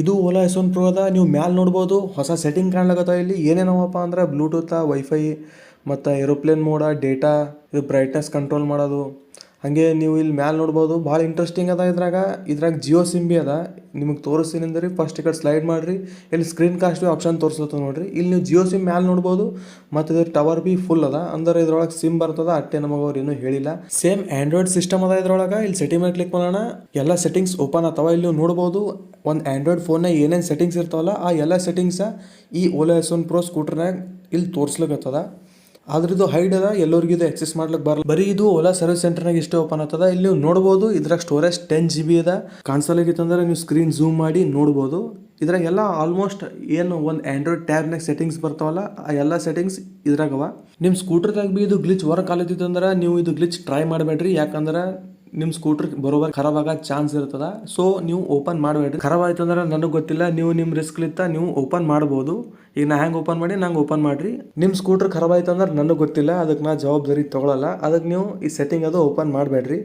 ಇದು Ola S1 Pro ಅದ. ನೀವು ಮ್ಯಾಲೆ ನೋಡ್ಬೋದು ಹೊಸ ಸೆಟ್ಟಿಂಗ್ ಕಾಣ್ಲಾಗತ್ತ. ಇಲ್ಲಿ ಏನೇನವಪ್ಪ ಅಂದ್ರೆ ಬ್ಲೂಟೂತ್, ವೈಫೈ ಮತ್ತು ಏರೋಪ್ಲೇನ್ ಮೋಡ, ಡೇಟಾ, ಇದು ಬ್ರೈಟ್ನೆಸ್ ಕಂಟ್ರೋಲ್ ಮಾಡೋದು. ಹಾಗೆ ನೀವು ಇಲ್ಲಿ ಮ್ಯಾಲೆ ನೋಡ್ಬೋದು ಭಾಳ ಇಂಟ್ರೆಸ್ಟಿಂಗ್ ಅದ. ಇದ್ರಾಗ ಜಿಯೋ ಸಿಮ್ ಬಿ ಅದ. ನಿಮಗೆ ತೋರಿಸ್ತೀನಿ ಅಂದ್ರೆ ಫಸ್ಟ್ ಈ ಕಡೆ ಸ್ಲೈಡ್ ಮಾಡಿರಿ. ಇಲ್ಲಿ ಸ್ಕ್ರೀನ್ ಕಾಸ್ಟ್ ಆಪ್ಷನ್ ತೋರಿಸ್ಲತ್ತ ನೋಡಿರಿ. ಇಲ್ಲಿ ನೀವು ಜಿಯೋ ಸಿಮ್ ಮ್ಯಾಲೆ ನೋಡ್ಬೋದು. ಮತ್ತು ಇದ್ರ ಟವರ್ ಬಿ ಫುಲ್ ಅದ. ಅಂದ್ರೆ ಇದ್ರೊಳಗೆ ಸಿಮ್ ಬರ್ತದ. ಅಟ್ಟೆ ನಮಗೆ ಅವ್ರು ಏನೂ ಹೇಳಿಲ್ಲ. ಸೇಮ್ ಆ್ಯಂಡ್ರಾಯ್ಡ್ ಸಿಸ್ಟಮ್ ಅದ ಇದ್ರೊಳಗೆ. ಇಲ್ಲಿ ಸೆಟ್ಟಿಂಗ್ ಮೇಲೆ ಕ್ಲಿಕ್ ಮಾಡೋಣ. ಎಲ್ಲ ಸೆಟ್ಟಿಂಗ್ಸ್ ಓಪನ್ ಆಗ್ತಾವ. ಇಲ್ಲಿ ನೀವು ನೋಡ್ಬೋದು ಒಂದು ಆ್ಯಂಡ್ರಾಯ್ಡ್ ಫೋನ್ನಾಗ ಏನೇನು ಸೆಟ್ಟಿಂಗ್ಸ್ ಇರ್ತಾವಲ್ಲ ಆ ಎಲ್ಲ ಸೆಟ್ಟಿಂಗ್ಸ ಈ ಓಲಾ S1 Pro ಸ್ಕೂಟರ್ನಾಗ ಇಲ್ಲಿ ತೋರಿಸ್ಲಿಕ್ಕತ್ತದ. ಆದ್ರೆ ಇದು ಹೈಡ್ ಅದ, ಎಲ್ಲರಿಗೂ ಇದು ಎಕ್ಸೆಸ್ ಮಾಡ್ಲಿಕ್ಕೆ ಬರಲ್ಲ. ಬರೀ ಇದು ಓಲಾ ಸರ್ವಿಸ್ ಸೆಂಟರ್ನಾಗ ಇಷ್ಟೇ ಓಪನ್ ಆಗ್ತದ. ಇಲ್ಲಿ ನೀವು ನೋಡ್ಬೋದು ಇದ್ರಾಗ ಸ್ಟೋರೇಜ್ 10 GB ಅದ. ಕಾಣಿಸಲಾಗಿತ್ತಂದ್ರೆ ನೀವು ಸ್ಕ್ರೀನ್ ಝೂಮ್ ಮಾಡಿ ನೋಡ್ಬೋದು. ಇದ್ರಾಗ ಎಲ್ಲ ಆಲ್ಮೋಸ್ಟ್ ಏನು ಒಂದು ಆ್ಯಂಡ್ರಾಯ್ಡ್ ಟ್ಯಾಬ್ನಾಗ ಸೆಟ್ಟಿಂಗ್ಸ್ ಬರ್ತಾವಲ್ಲ ಆ ಎಲ್ಲ ಸೆಟ್ಟಿಂಗ್ಸ್ ಇದ್ರಾಗವ. ನಿಮ್ಮ ಸ್ಕೂಟರ್ದಾಗ ಬಿ ಇದು ಗ್ಲಿಚ್ ವರ್ಕ್ ಆಲತ್ತಿತ್ತಂದ್ರೆ ನೀವು ಇದು ಗ್ಲಿಚ್ ಟ್ರೈ ಮಾಡಬೇಡ್ರಿ. ಯಾಕಂದ್ರೆ ನಿಮ್ಮ ಸ್ಕೂಟರ್ ಬರೋಬರ್ ಖರಾಬ್ ಆಗೋ ಚಾನ್ಸ್ ಇರ್ತದ. ಸೊ ನೀವು ಓಪನ್ ಮಾಡಬೇಡ್ರಿ. ಖರಾಬ್ ಆಯ್ತು ಅಂದ್ರೆ ನನಗೆ ಗೊತ್ತಿಲ್ಲ, ನೀವು ನಿಮ್ಮ ರಿಸ್ಕ್ಲಿತ್ತ ನೀವು ಓಪನ್ ಮಾಡ್ಬೋದು. ಈಗ ನಾ ಹೆಂಗೆ ಓಪನ್ ಮಾಡಿ ನಂಗೆ ಓಪನ್ ಮಾಡಿರಿ. ನಿಮ್ಮ ಸ್ಕೂಟರ್ ಖರಾಬ್ ಆಯ್ತು ಅಂದ್ರೆ ನನಗೆ ಗೊತ್ತಿಲ್ಲ, ಅದಕ್ಕೆ ನಾ ಜವಾಬ್ದಾರಿ ತೊಗೊಳಲ್ಲ. ಅದಕ್ಕೆ ನೀವು ಈ ಸೆಟ್ಟಿಂಗ್ ಅದು ಓಪನ್ ಮಾಡಬೇಡ್ರಿ.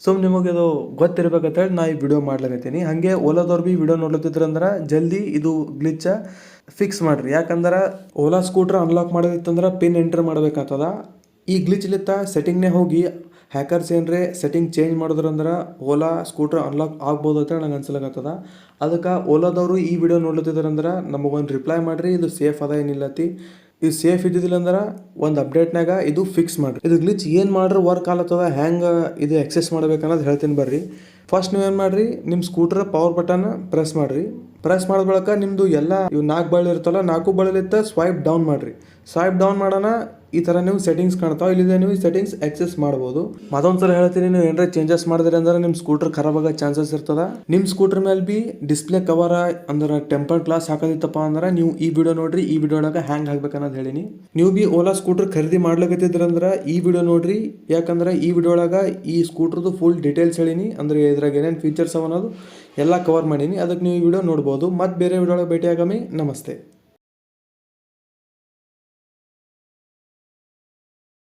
ಸೊ ನಿಮಗೆ ಅದು ಗೊತ್ತಿರ್ಬೇಕಂತೇಳಿ ನಾ ಈ ವಿಡಿಯೋ ಮಾಡ್ಲಾಗತ್ತೀನಿ. ಹಾಗೆ ಓಲಾದವ್ರು ಬಿ ವಿಡಿಯೋ ನೋಡ್ಲತ್ತಿದ್ರಂದ್ರೆ ಜಲ್ದಿ ಇದು ಗ್ಲಿಚ್ ಫಿಕ್ಸ್ ಮಾಡಿರಿ. ಯಾಕಂದ್ರೆ ಓಲಾ ಸ್ಕೂಟ್ರ್ ಅನ್ಲಾಕ್ ಮಾಡೋದಿತ್ತಂದ್ರೆ ಪಿನ್ ಎಂಟರ್ ಮಾಡಬೇಕಾಗ್ತದ. ಈ ಗ್ಲಿಚ್ಲಿತ್ತ ಸೆಟ್ಟಿಂಗ್ನೇ ಹೋಗಿ ಹ್ಯಾಕರ್ಸ್ ಏನರೇ ಸೆಟ್ಟಿಂಗ್ ಚೇಂಜ್ ಮಾಡಿದ್ರಂದ್ರೆ ಓಲಾ ಸ್ಕೂಟರ್ ಅನ್ಲಾಕ್ ಆಗ್ಬೋದು ಅಂತ ನಂಗೆ ಅನ್ಸಲಾಗತ್ತದ. ಅದಕ್ಕೆ ಓಲಾದವರು ಈ ವಿಡಿಯೋ ನೋಡ್ಲತ್ತಿದ್ರಂದ್ರೆ ನಮಗೊಂದು ರಿಪ್ಲೈ ಮಾಡಿರಿ. ಇದು ಸೇಫ್ ಅದ ಏನಿಲ್ಲತಿ. ಇದು ಸೇಫ್ ಇದ್ದಿದ್ದಿಲ್ಲ ಅಂದ್ರೆ ಒಂದು ಅಪ್ಡೇಟ್ನಾಗ ಇದು ಫಿಕ್ಸ್ ಮಾಡಿರಿ. ಇದು ಗ್ಲಿಚ್ ಏನು ಮಾಡ್ರೆ ವರ್ಕ್ ಆಲತ್ತದ, ಹೆಂಗೆ ಇದು ಎಕ್ಸೆಸ್ ಮಾಡ್ಬೇಕನ್ನೋದು ಹೇಳ್ತೀನಿ ಬರ್ರಿ. ಫಸ್ಟ್ ನೀವೇನು ಮಾಡಿರಿ, ನಿಮ್ಮ ಸ್ಕೂಟರ್ ಪವರ್ ಬಟನ್ ಪ್ರೆಸ್ ಮಾಡಿರಿ. ಪ್ರೆಸ್ ಮಾಡಿದ ಬಳಿಕ ನಿಮ್ಮದು ಎಲ್ಲ ಇವು 4 ಬಳ್ಳಿ ಇರ್ತಲ್ಲ, 4 ಬಳ್ಳಿಲಿತ್ತ ಸ್ವೈಪ್ ಡೌನ್ ಮಾಡಿರಿ. ಸ್ವೈಪ್ ಡೌನ್ ಮಾಡೋಣ ಈ ಥರ ನೀವು ಸೆಟ್ಟಿಂಗ್ಸ್ ಕಾಣ್ತಾವೆ. ಇಲ್ಲಿದೆ ನೀವು ಈ ಸೆಟ್ಟಿಂಗ್ಸ್ ಎಕ್ಸೆಸ್ ಮಾಡ್ಬೋದು. ಮತ್ತೊಂದು ಸಲ ಹೇಳ್ತೀನಿ, ನೀವು ಏನಾರ ಚೇಂಜಸ್ ಮಾಡಿದ್ರಿ ಅಂದ್ರೆ ನಿಮ್ಮ ಸ್ಕೂಟರ್ ಖರಾಬ್ ಆಗೋ ಚಾನ್ಸಸ್ ಇರ್ತದ. ನಿಮ್ಮ ಸ್ಕೂಟರ್ ಮೇಲೆ ಬಿ ಡಿಸ್ಪ್ಲೇ ಕವರ್ ಅಂದ್ರೆ ಟೆಂಪರ್ ಗ್ಲಾಸ್ ಹಾಕೋದಿತ್ತಪ್ಪ ಅಂದ್ರೆ ನೀವು ಈ ವಿಡಿಯೋ ನೋಡ್ರಿ. ಈ ವಿಡಿಯೋ ಒಳಗೆ ಹ್ಯಾಂಗ್ ಹಾಕ್ಬೇಕು ಅನ್ನೋದು ಹೇಳಿನಿ. ನೀವು ಬಿ ಓಲಾ ಸ್ಕೂಟರ್ ಖರೀದಿ ಮಾಡ್ಲಿಕ್ಕತ್ತಿದ್ರಂದ್ರೆ ಈ ವಿಡಿಯೋ ನೋಡ್ರಿ. ಯಾಕಂದ್ರೆ ಈ ವಿಡಿಯೋ ಒಳಗೆ ಈ ಸ್ಕೂಟರ್ದು ಫುಲ್ ಡೀಟೇಲ್ಸ್ ಹೇಳಿನಿ. ಅಂದ್ರೆ ಇದ್ರಾಗ ಏನೇನು ಫೀಚರ್ಸ್ ಅವ ಅನ್ನೋದು ಎಲ್ಲ ಕವರ್ ಮಾಡೀನಿ. ಅದಕ್ಕೆ ನೀವು ಈ ವಿಡಿಯೋ ನೋಡ್ಬೋದು. ಮತ್ತು ಬೇರೆ ವಿಡಿಯೋ ಒಳಗೆ ಭೇಟಿ ಆಗಮಿ. ನಮಸ್ತೆ.